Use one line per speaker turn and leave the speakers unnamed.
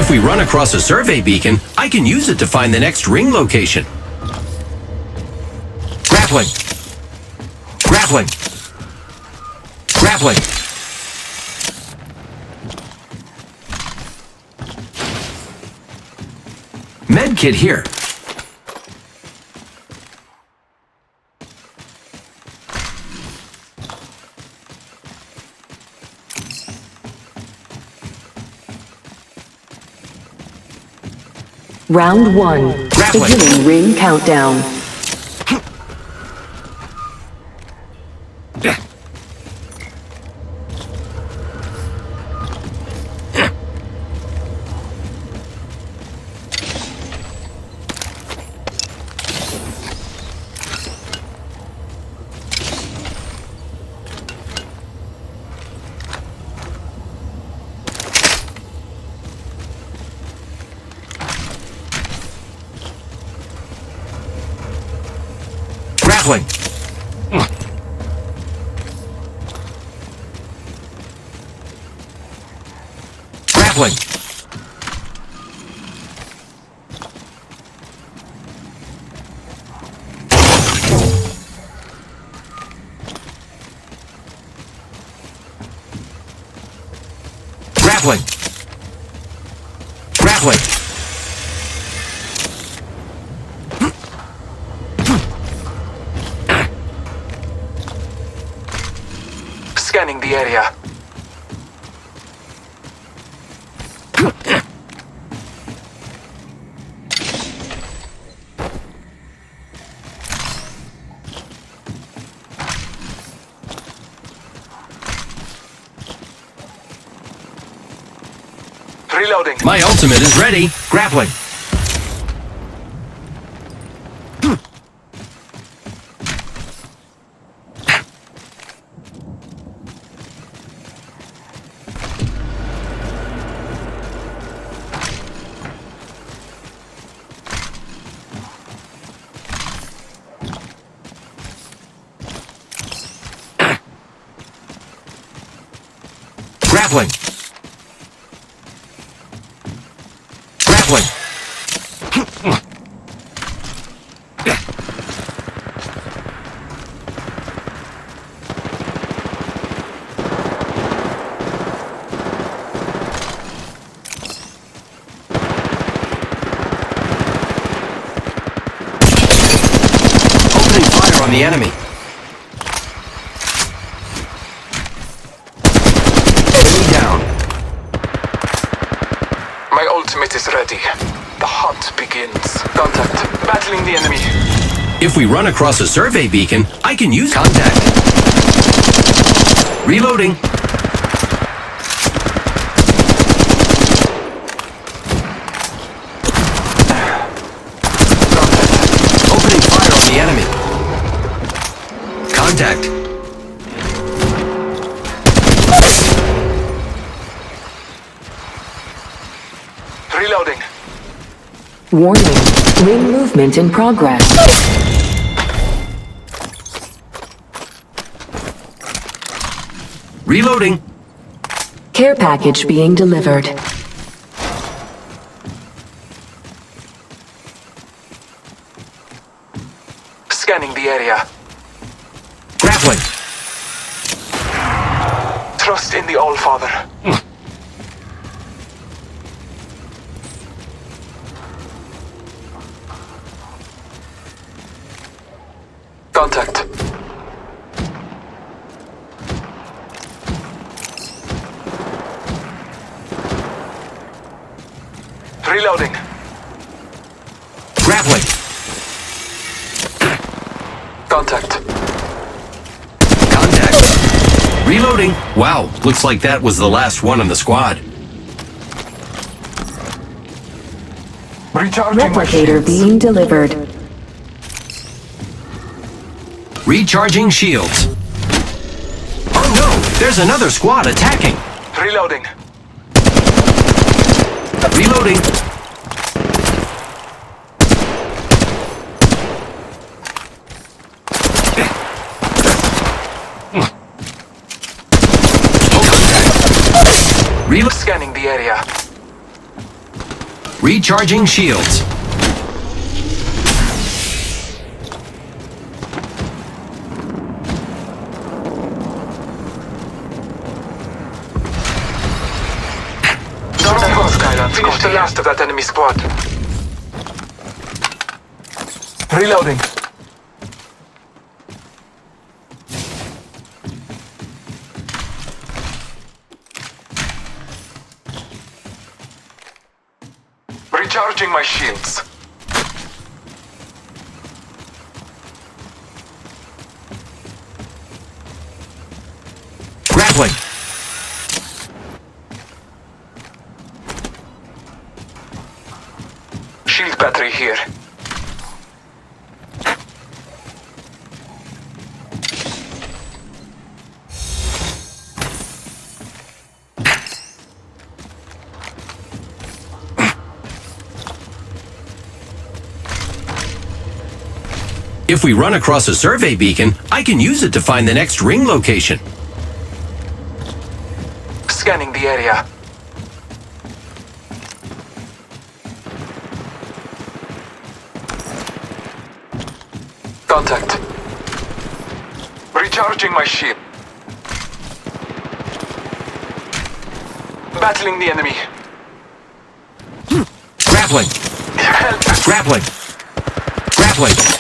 If we run across a survey beacon, I can use it to find the next ring location. Grappling. Grappling. Grappling. Medkit here.
Round 1.
Grappling.
Beginning ring countdown.
Grappling. Grappling. Grappling. Grappling.
Scanning the area. Reloading.
My ultimate is ready. Grappling. Grappling. Grappling. Opening fire on the enemy.
My ultimate is ready. The hunt begins. Contact. Battling the enemy.
If we run across a survey beacon, I can use contact. Reloading.
Contact.
Opening fire on the enemy. Contact.
Reloading.
Warning. Ring movement in progress.
Reloading.
Care package being delivered.
Scanning the area.
Grappling.
Trust in the All-Father. Contact. Reloading.
Grappling.
Contact.
Contact. Reloading. Wow, looks like that was the last one in the squad.
Recharging
Replicator
machines.
being delivered.
Recharging shields. Oh no, there's another squad attacking.
Reloading.
Reloading.
Scanning the area.
Recharging shields.
That was Skyland. Finish the last of that enemy squad. Reloading. Recharging my shields.
Grappling.
Shield battery here.
If we run across a survey beacon, I can use it to find the next ring location.
Scanning the area. Contact. Recharging my shield. Battling the enemy.
Grappling.
Help.
Grappling. Grappling.